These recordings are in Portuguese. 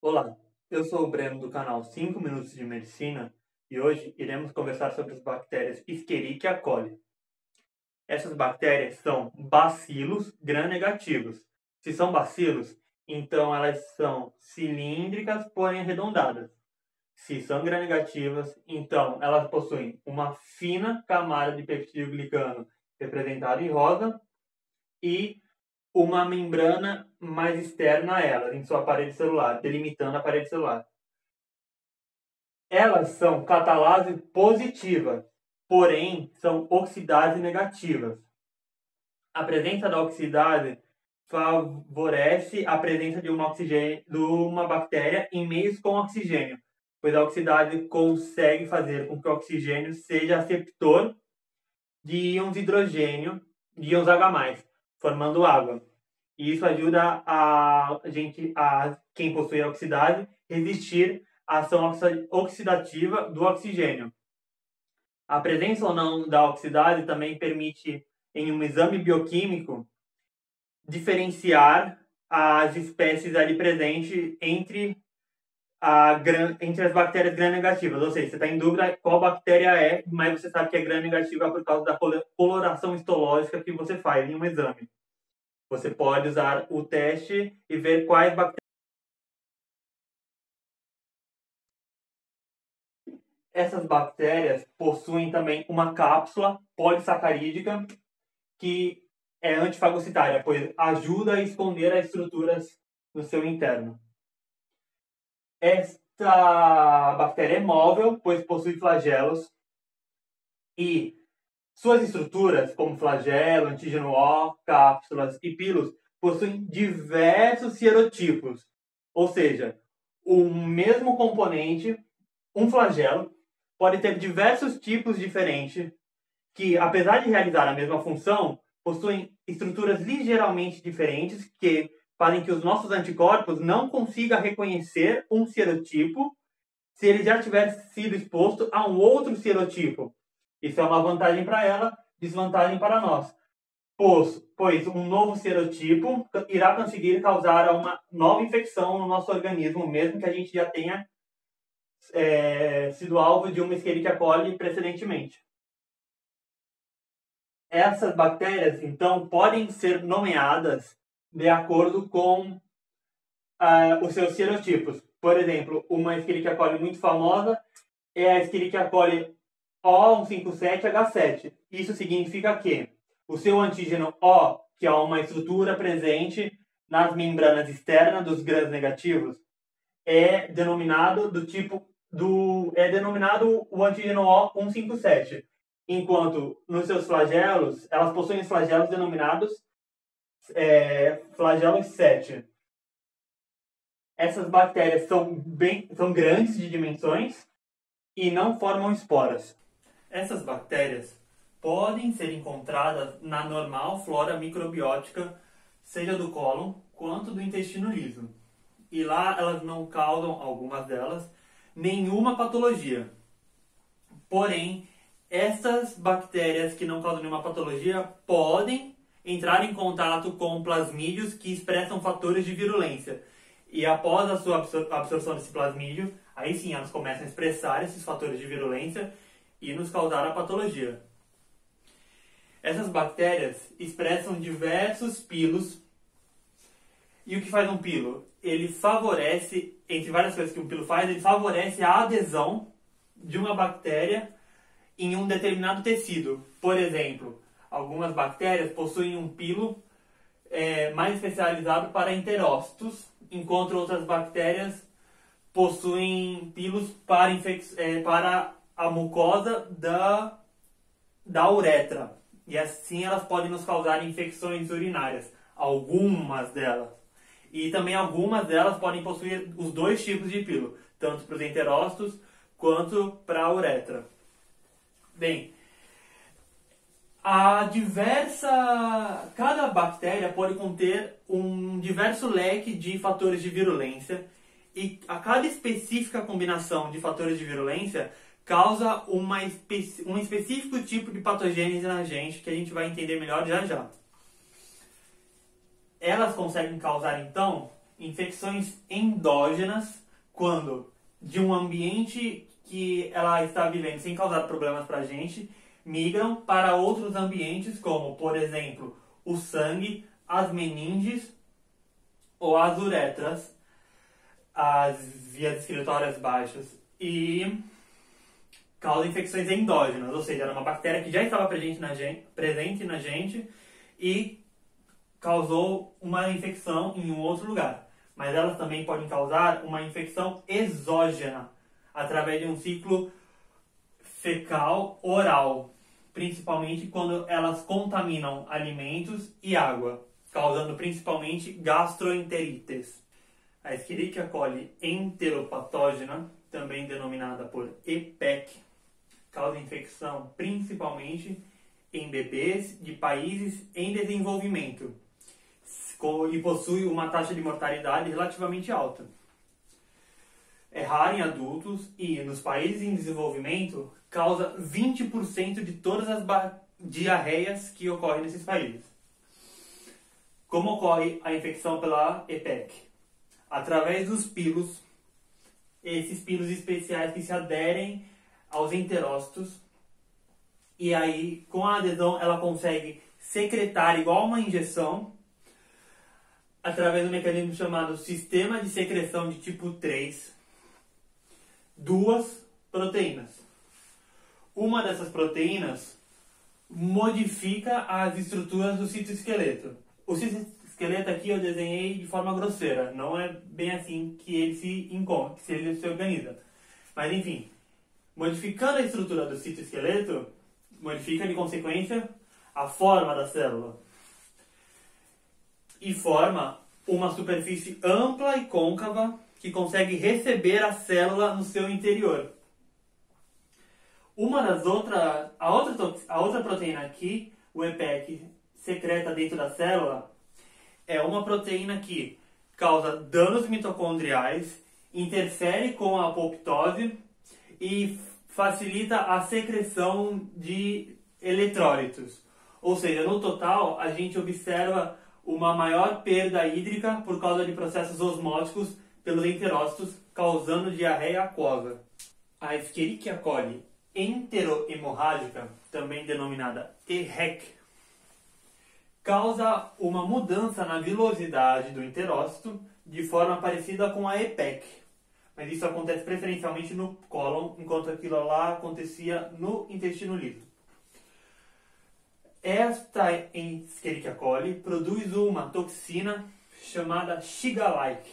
Olá, eu sou o Breno do canal 5 Minutos de Medicina e hoje iremos conversar sobre as bactérias Escherichia coli. Essas bactérias são bacilos gram-negativos. Se são bacilos, então elas são cilíndricas, porém arredondadas. Se são gram-negativas, então elas possuem uma fina camada de peptidoglicano representada em rosa e uma membrana mais externa a ela, em sua parede celular, delimitando a parede celular. Elas são catalase positivas, porém são oxidase negativas. A presença da oxidase favorece a presença de uma bactéria em meios com oxigênio, pois a oxidase consegue fazer com que o oxigênio seja receptor de íons hidrogênio, de íons H+, formando água. E isso ajuda quem possui a oxidase, resistir à ação oxidativa do oxigênio. A presença ou não da oxidase também permite, em um exame bioquímico, diferenciar as espécies ali presentes entre as bactérias gram-negativas. Ou seja, você está em dúvida qual bactéria é, mas você sabe que é gram-negativa por causa da coloração histológica que você faz em um exame. Você pode usar o teste e ver quais bactérias. Essas bactérias possuem também uma cápsula polissacarídica que é antifagocitária, pois ajuda a esconder as estruturas no seu interno. Esta bactéria é móvel, pois possui flagelos e suas estruturas, como flagelo, antígeno O, cápsulas e pilos, possuem diversos serotipos, ou seja, o mesmo componente, um flagelo, pode ter diversos tipos diferentes que, apesar de realizar a mesma função, possuem estruturas ligeiramente diferentes que fazem que os nossos anticorpos não consigam reconhecer um serotipo se ele já tiver sido exposto a um outro serotipo. Isso é uma vantagem para ela, desvantagem para nós. Pois um novo serotipo irá conseguir causar uma nova infecção no nosso organismo, mesmo que a gente já tenha sido alvo de uma Escherichia coli precedentemente. Essas bactérias, então, podem ser nomeadas de acordo com os seus serotipos. Por exemplo, uma Escherichia coli muito famosa é a Escherichia coli O157H7. Isso significa que o seu antígeno O, que é uma estrutura presente nas membranas externas dos grãos negativos, é denominado o antígeno O157, enquanto nos seus flagelos, elas possuem os flagelos denominados flagelos 7. Essas bactérias são grandes de dimensões e não formam esporas. Essas bactérias podem ser encontradas na normal flora microbiótica, seja do cólon quanto do intestino liso. E lá elas não causam, algumas delas, nenhuma patologia. Porém, essas bactérias que não causam nenhuma patologia podem entrar em contato com plasmídios que expressam fatores de virulência. E após a sua absorção desse plasmídio, aí sim elas começam a expressar esses fatores de virulência e nos causar a patologia. Essas bactérias expressam diversos pilos. E o que faz um pilo? Ele favorece, entre várias coisas que um pilo faz, ele favorece a adesão de uma bactéria em um determinado tecido. Por exemplo, algumas bactérias possuem um pilo mais especializado para enterócitos, enquanto outras bactérias possuem pilos para a mucosa da uretra. E assim elas podem nos causar infecções urinárias. Algumas delas. E também algumas delas podem possuir os dois tipos de pilo, tanto para os enterócitos quanto para a uretra. Bem, cada bactéria pode conter um diverso leque de fatores de virulência e a cada específica combinação de fatores de virulência causa um específico tipo de patogênese na gente, que a gente vai entender melhor já já. Elas conseguem causar, então, infecções endógenas, quando de um ambiente que ela está vivendo sem causar problemas para a gente, migram para outros ambientes, como, por exemplo, o sangue, as meninges ou as uretras, as vias excretórias baixas, e causa infecções endógenas, ou seja, era uma bactéria que já estava presente na gente e causou uma infecção em um outro lugar. Mas elas também podem causar uma infecção exógena, através de um ciclo fecal oral, principalmente quando elas contaminam alimentos e água, causando principalmente gastroenterites. A Escherichia coli enteropatógena, também denominada por EPEC, causa infecção principalmente em bebês de países em desenvolvimento e possui uma taxa de mortalidade relativamente alta. É rara em adultos e, nos países em desenvolvimento, causa 20% de todas as diarreias que ocorrem nesses países. Como ocorre a infecção pela EPEC? Através dos pilos, esses pilos especiais que se aderem aos enterócitos, e aí, com a adesão, ela consegue secretar igual uma injeção, através do mecanismo chamado sistema de secreção de tipo 3, duas proteínas. Uma dessas proteínas modifica as estruturas do citoesqueleto. O citoesqueleto aqui eu desenhei de forma grosseira, não é bem assim que ele se organiza. Mas enfim, modificando a estrutura do citoesqueleto, modifica de consequência a forma da célula e forma uma superfície ampla e côncava que consegue receber a célula no seu interior. A outra proteína que o EPEC secreta dentro da célula é uma proteína que causa danos mitocondriais, interfere com a apoptose e facilita a secreção de eletrólitos. Ou seja, no total, a gente observa uma maior perda hídrica por causa de processos osmóticos pelos enterócitos, causando diarreia aquosa. A Escherichia coli enterohemorrágica, também denominada EHEC, causa uma mudança na vilosidade do enterócito de forma parecida com a EPEC. Mas isso acontece preferencialmente no cólon, enquanto aquilo lá acontecia no intestino liso. Esta Escherichia coli produz uma toxina chamada Shiga-like,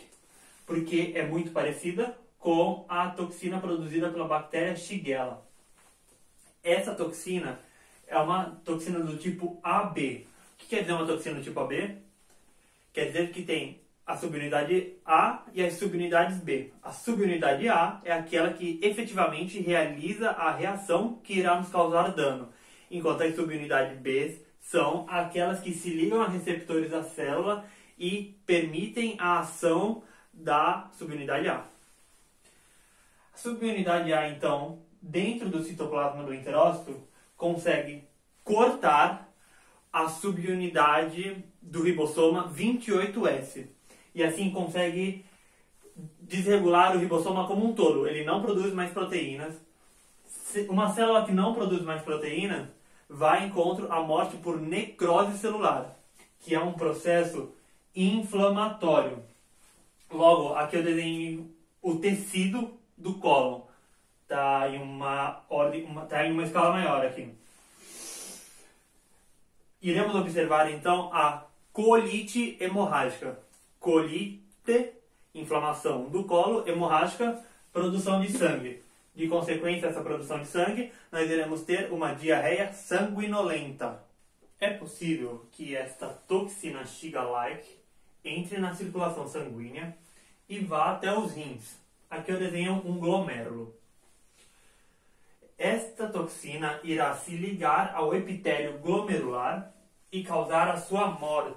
porque é muito parecida com a toxina produzida pela bactéria Shigella. Essa toxina é uma toxina do tipo AB. O que quer dizer uma toxina do tipo AB? Quer dizer que tem a subunidade A e as subunidades B. A subunidade A é aquela que efetivamente realiza a reação que irá nos causar dano, enquanto as subunidades B são aquelas que se ligam a receptores da célula e permitem a ação da subunidade A. A subunidade A, então, dentro do citoplasma do enterócito, consegue cortar a subunidade do ribossoma 28S. E assim consegue desregular o ribossoma como um todo. Ele não produz mais proteínas. Uma célula que não produz mais proteínas vai encontro à morte por necrose celular, que é um processo inflamatório. Logo, aqui eu desenho o tecido do cólon. Está em uma escala maior aqui. Iremos observar então a colite hemorrágica. Colite, inflamação do colo, hemorrágica, produção de sangue. De consequência dessa produção de sangue, nós iremos ter uma diarreia sanguinolenta. É possível que esta toxina Shiga-like entre na circulação sanguínea e vá até os rins. Aqui eu desenho um glomérulo. Esta toxina irá se ligar ao epitélio glomerular e causar a sua morte.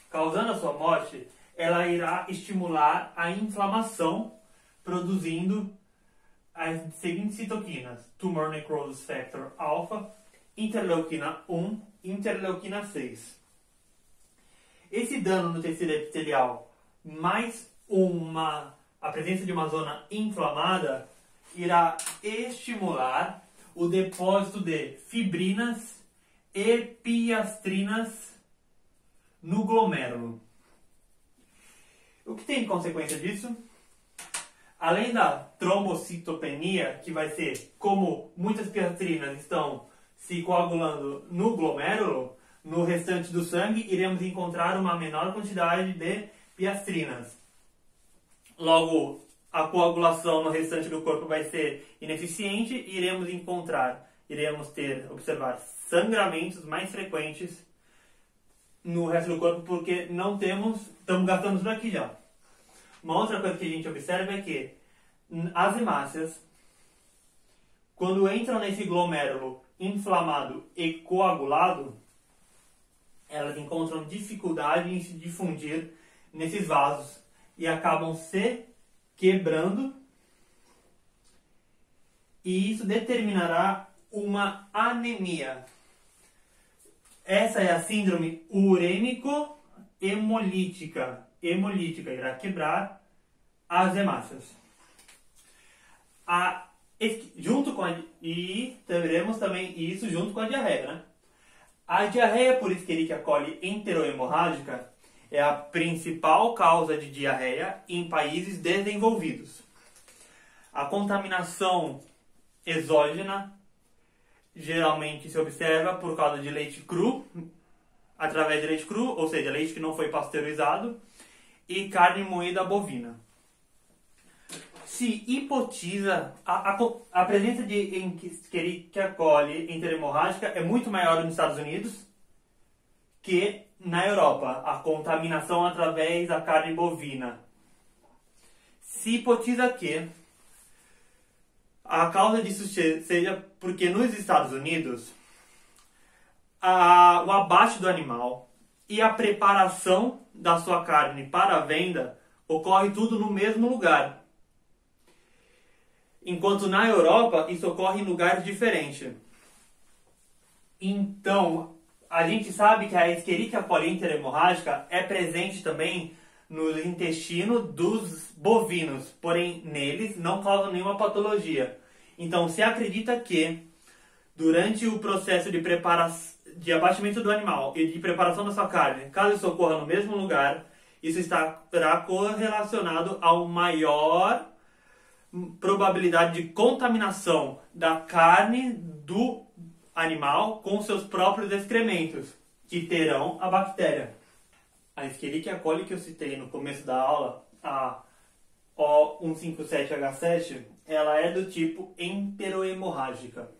Causando a sua morte, ela irá estimular a inflamação, produzindo as seguintes citoquinas: Tumor Necrosis Factor Alpha, interleuquina 1 e interleuquina 6. Esse dano no tecido epitelial mais a presença de uma zona inflamada irá estimular o depósito de fibrinas e piastrinas no glomérulo. O que tem em consequência disso? Além da trombocitopenia, que vai ser como muitas piastrinas estão se coagulando no glomérulo, no restante do sangue iremos encontrar uma menor quantidade de piastrinas. Logo, a coagulação no restante do corpo vai ser ineficiente e iremos observar sangramentos mais frequentes no resto do corpo porque estamos gastando tudo aqui já. Uma outra coisa que a gente observa é que as hemácias, quando entram nesse glomérulo inflamado e coagulado, elas encontram dificuldade em se difundir nesses vasos e acabam se quebrando, e isso determinará uma anemia. Essa é a síndrome urêmico-hemolítica. Irá quebrar as hemácias. E teremos também isso junto com a diarreia, né? A diarreia por Escherichia coli enterohemorrágica é a principal causa de diarreia em países desenvolvidos. A contaminação exógena geralmente se observa por causa de leite cru, através de leite cru, ou seja, leite que não foi pasteurizado, e carne moída bovina. Se hipotiza a presença de Escherichia coli enterohemorrágica é muito maior nos Estados Unidos que na Europa, a contaminação através da carne bovina. Se hipotiza que a causa disso seja porque nos Estados Unidos o abate do animal e a preparação da sua carne para a venda ocorre tudo no mesmo lugar. Enquanto na Europa isso ocorre em lugares diferentes. Então, a gente sabe que a Escherichia coli enterohemorrágica é presente também no intestino dos bovinos, porém neles não causa nenhuma patologia. Então se acredita que durante o processo de abatimento do animal e de preparação da sua carne, caso isso ocorra no mesmo lugar, isso estará correlacionado a uma maior probabilidade de contaminação da carne do animal com seus próprios excrementos, que terão a bactéria. A Escherichia coli que eu citei no começo da aula, a O157H7, ela é do tipo enterohemorrágica.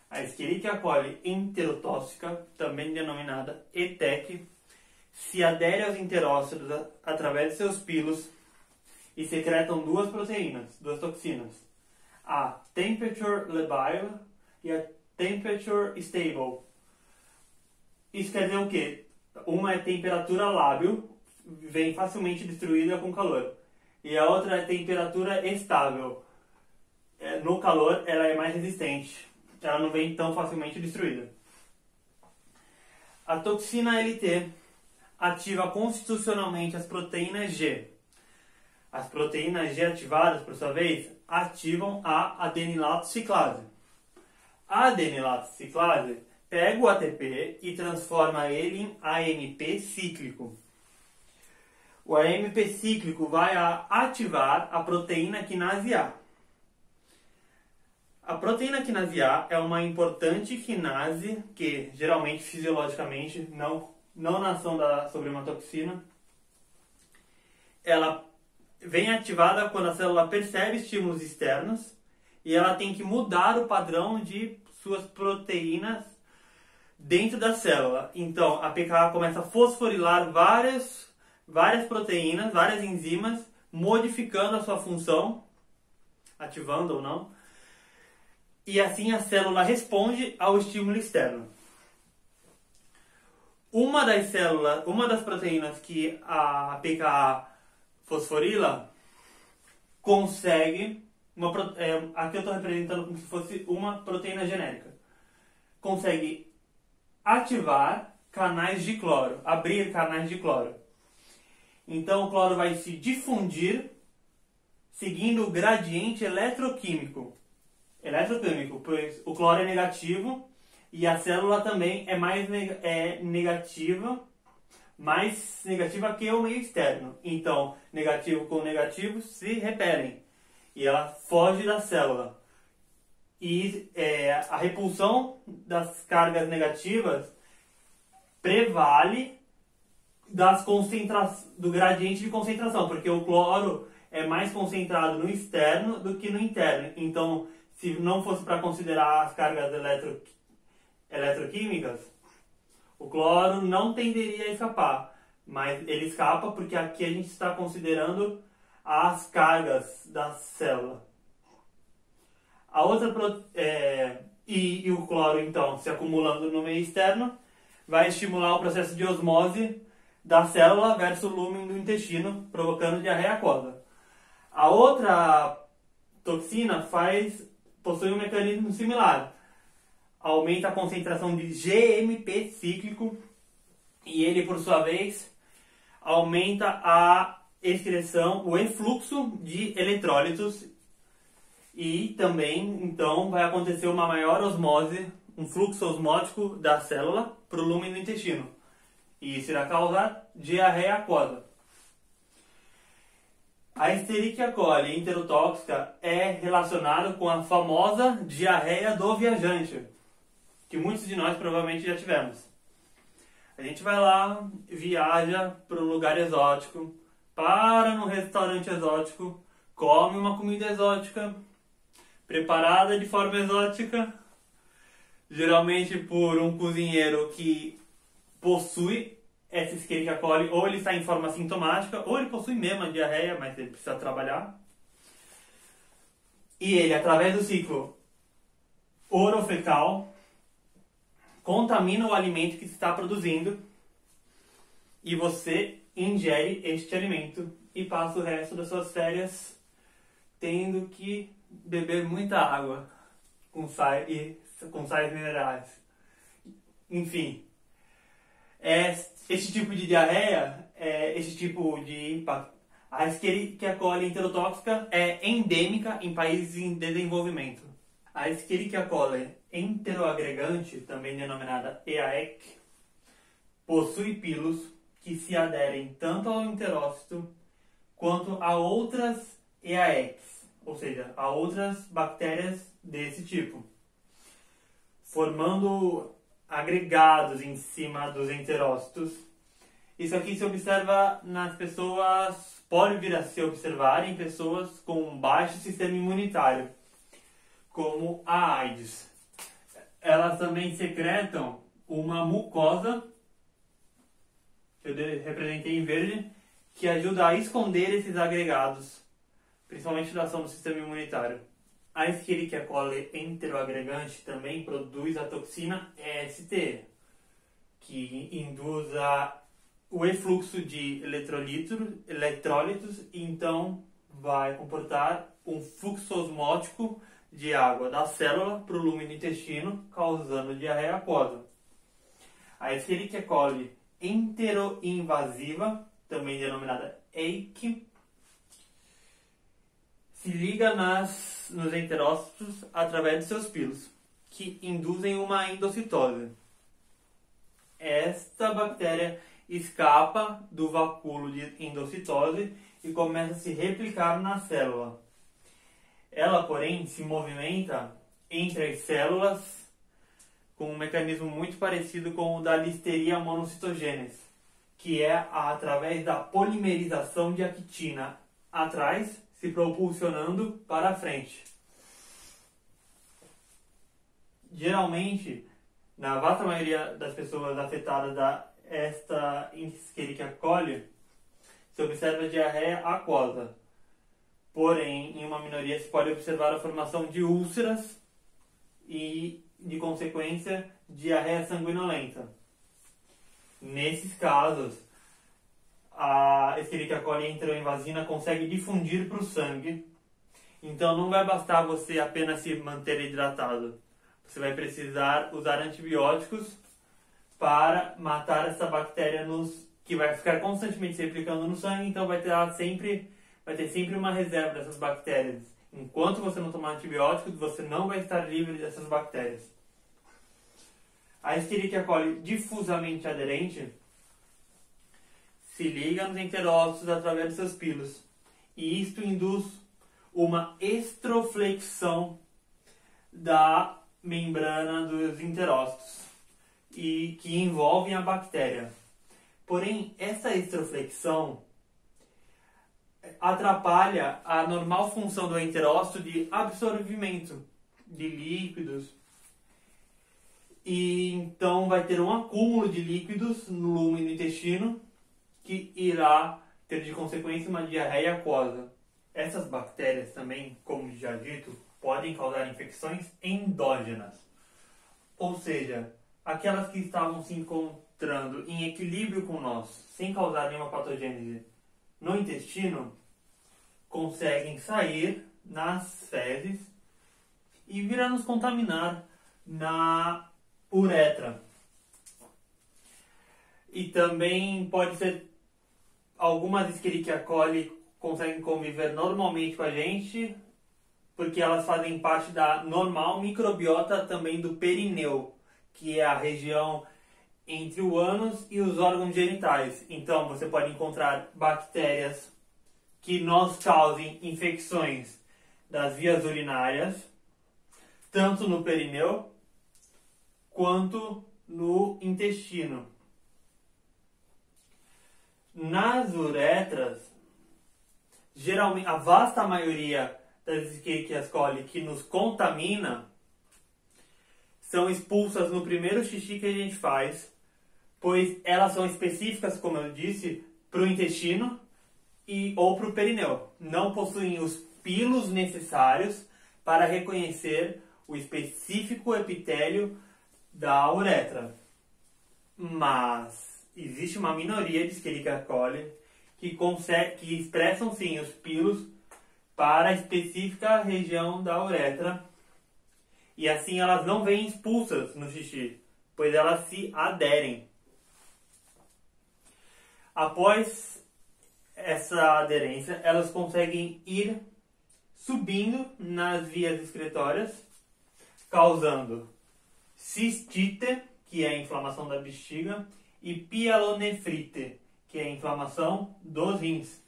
A Escherichia coli enterotóxica, também denominada ETEC, se adere aos enterócitos através de seus pilos e secretam duas toxinas, a temperature labile e a temperature stable. Isso quer dizer o quê? Uma é temperatura lábil, vem facilmente destruída com calor, e a outra é temperatura estável. No calor ela é mais resistente, ela não vem tão facilmente destruída. A toxina LT ativa constitucionalmente as proteínas G. As proteínas G ativadas, por sua vez, ativam a adenilato ciclase. A adenilato ciclase pega o ATP e transforma ele em AMP cíclico. O AMP cíclico vai ativar a proteína quinase A. A proteína quinase A é uma importante quinase que, geralmente, fisiologicamente, não na ação sobre uma toxina, ela vem ativada quando a célula percebe estímulos externos e ela tem que mudar o padrão de suas proteínas dentro da célula. Então, a pKa começa a fosforilar várias proteínas, várias enzimas, modificando a sua função, ativando ou não, e assim a célula responde ao estímulo externo. Uma das proteínas que a pKa fosforila consegue, aqui eu estou representando como se fosse uma proteína genérica, consegue ativar canais de cloro, abrir canais de cloro. Então o cloro vai se difundir seguindo o gradiente eletroquímico. Pois o cloro é negativo e a célula também é mais negativa que o meio externo. Então, negativo com negativo se repelem e ela foge da célula. E a repulsão das cargas negativas prevale do gradiente de concentração, porque o cloro é mais concentrado no externo do que no interno. Então, se não fosse para considerar as cargas eletroquímicas, o cloro não tenderia a escapar, mas ele escapa porque aqui a gente está considerando as cargas da célula. E o cloro, então, se acumulando no meio externo, vai estimular o processo de osmose da célula versus o lúmen do intestino, provocando diarreia aquosa. A outra toxina possui um mecanismo similar. Aumenta a concentração de GMP cíclico e ele, por sua vez, aumenta a excreção, o efluxo de eletrólitos e também, então, vai acontecer uma maior osmose, um fluxo osmótico da célula para o lúmen do intestino. E isso irá causar diarreia aquosa. A Escherichia coli enterotóxica é relacionada com a famosa diarreia do viajante, que muitos de nós provavelmente já tivemos. A gente vai lá, viaja para um lugar exótico, para num restaurante exótico, come uma comida exótica, preparada de forma exótica, geralmente por um cozinheiro que possui essa Escherichia coli, ou ele está em forma sintomática, ou ele possui mesmo a diarreia, mas ele precisa trabalhar. E ele, através do ciclo orofecal, contamina o alimento que se está produzindo e você ingere este alimento e passa o resto das suas férias tendo que beber muita água com sais minerais. Enfim, esse tipo de diarreia, a Escherichia coli enterotóxica é endêmica em países em desenvolvimento. A Escherichia coli enteroagregante, também denominada EAEC, possui pilos que se aderem tanto ao enterócito quanto a outras EAECs, ou seja, a outras bactérias desse tipo, formando agregados em cima dos enterócitos. Isso aqui se observa nas pessoas, pode vir a se observar em pessoas com baixo sistema imunitário, como a AIDS. Elas também secretam uma mucosa, que eu representei em verde, que ajuda a esconder esses agregados, principalmente da ação do sistema imunitário. A Escherichia coli enteroagregante também produz a toxina EST, que induz o efluxo de eletrólitos e então vai comportar um fluxo osmótico de água da célula para o lúmen do intestino, causando diarreia aquosa. A Escherichia coli enteroinvasiva, também denominada EIC, se liga nos enterócitos através de seus pilos, que induzem uma endocitose. Esta bactéria escapa do vacúolo de endocitose e começa a se replicar na célula. Ela, porém, se movimenta entre as células com um mecanismo muito parecido com o da Listeria monocytogenes, que é através da polimerização de actina atrás, se propulsionando para a frente. Geralmente, na vasta maioria das pessoas afetadas esta Escherichia coli, se observa diarreia aquosa. Porém, em uma minoria se pode observar a formação de úlceras e, de consequência, diarreia sanguinolenta. Nesses casos, a Escherichia coli enteroinvasina consegue difundir para o sangue. Então não vai bastar você apenas se manter hidratado. Você vai precisar usar antibióticos para matar essa bactéria nos que vai ficar constantemente se replicando no sangue, então vai ter sempre uma reserva dessas bactérias. Enquanto você não tomar antibióticos, você não vai estar livre dessas bactérias. A Escherichia coli difusamente aderente se liga nos enterócitos através de seus pilos. E isto induz uma estroflexão da membrana dos enterócitos, e que envolvem a bactéria. Porém, essa estroflexão atrapalha a normal função do enterócito de absorvimento de líquidos. E então vai ter um acúmulo de líquidos no lume do intestino, que irá ter de consequência uma diarreia aquosa. Essas bactérias também, como já dito, podem causar infecções endógenas. Ou seja, aquelas que estavam se encontrando em equilíbrio com nós, sem causar nenhuma patogênese no intestino, conseguem sair nas fezes e vir a nos contaminar na uretra. E também pode ser algumas Escherichia coli conseguem conviver normalmente com a gente, porque elas fazem parte da normal microbiota também do perineu, que é a região entre o ânus e os órgãos genitais. Então você pode encontrar bactérias que nos causem infecções das vias urinárias, tanto no perineu quanto no intestino. Nas uretras, geralmente a vasta maioria das Escherichia coli que nos contamina são expulsas no primeiro xixi que a gente faz, pois elas são específicas, como eu disse, para o intestino ou para o perineu. Não possuem os pilos necessários para reconhecer o específico epitélio da uretra. Mas existe uma minoria de Escherichia coli que expressam sim os pilos para a específica região da uretra, e assim elas não vêm expulsas no xixi, pois elas se aderem. Após essa aderência, elas conseguem ir subindo nas vias excretórias, causando cistite, que é a inflamação da bexiga, e pielonefrite, que é a inflamação dos rins.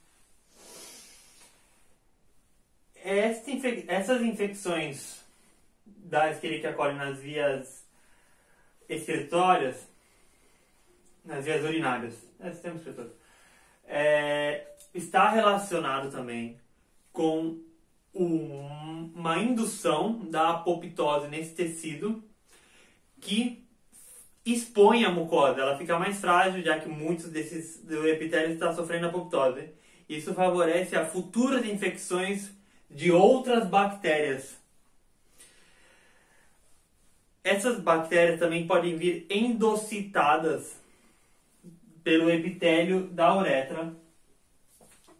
Essas infecções da Escherichia coli nas vias excretórias, nas vias urinárias, está relacionado também com uma indução da apoptose nesse tecido, que expõe a mucosa, ela fica mais frágil, já que muitos do epitélio está sofrendo apoptose. Isso favorece a futuras infecções de outras bactérias. Essas bactérias também podem vir endocitadas pelo epitélio da uretra,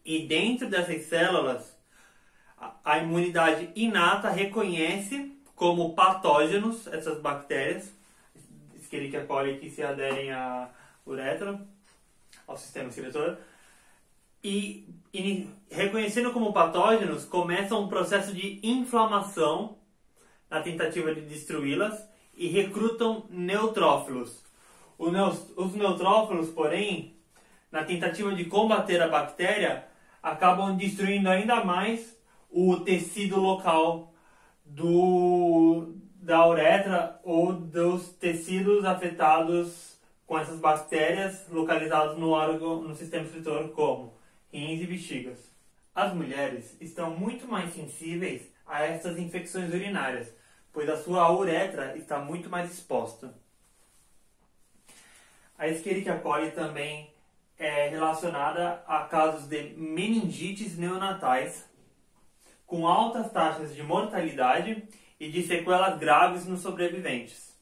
e dentro dessas células a imunidade inata reconhece como patógenos essas bactérias Escherichia coli que se aderem à uretra, ao sistema excretor, e reconhecendo como patógenos, começa um processo de inflamação na tentativa de destruí-las e recrutam neutrófilos. Os neutrófilos, porém, na tentativa de combater a bactéria, acabam destruindo ainda mais o tecido local da uretra ou dos tecidos afetados com essas bactérias localizados no sistema excretor, como rins e bexigas. As mulheres estão muito mais sensíveis a essas infecções urinárias, pois a sua uretra está muito mais exposta. A Escherichia coli também é relacionada a casos de meningites neonatais, com altas taxas de mortalidade e de sequelas graves nos sobreviventes.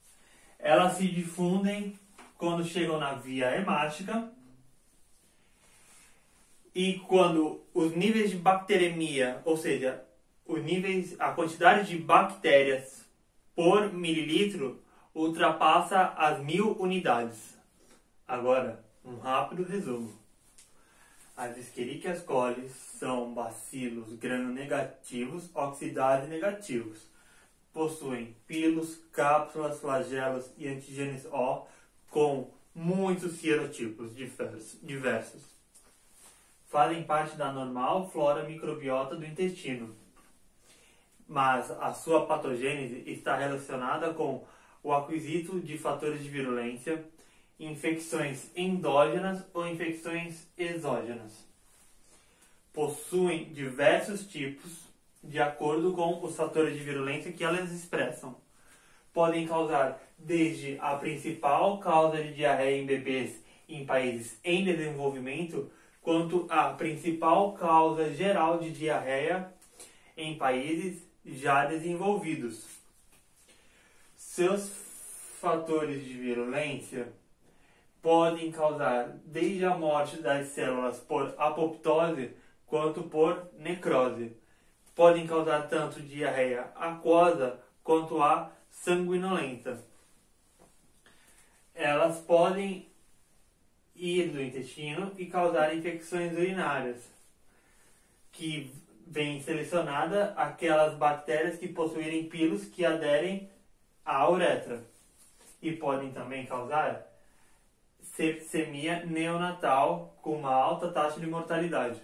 Elas se difundem quando chegam na via hemática, e quando os níveis de bacteremia, ou seja, a quantidade de bactérias por mililitro ultrapassa as 1000 unidades. Agora, Um rápido resumo. As Escherichia coli são bacilos gram-negativos oxidados e negativos. Possuem pilos, cápsulas, flagelos e antígenos O com muitos serotipos diversos. Fazem parte da normal flora microbiota do intestino, mas a sua patogênese está relacionada com o aquisito de fatores de virulência, infecções endógenas ou infecções exógenas. Possuem diversos tipos de acordo com os fatores de virulência que elas expressam. Podem causar desde a principal causa de diarreia em bebês em países em desenvolvimento, quanto a principal causa geral de diarreia em países já desenvolvidos. Seus fatores de virulência podem causar desde a morte das células por apoptose quanto por necrose. Podem causar tanto diarreia aquosa quanto a sanguinolenta. Elas podem ir do intestino e causar infecções urinárias, que vem selecionada aquelas bactérias que possuírem pilos que aderem à uretra. E podem também causar sepsemia neonatal com uma alta taxa de mortalidade.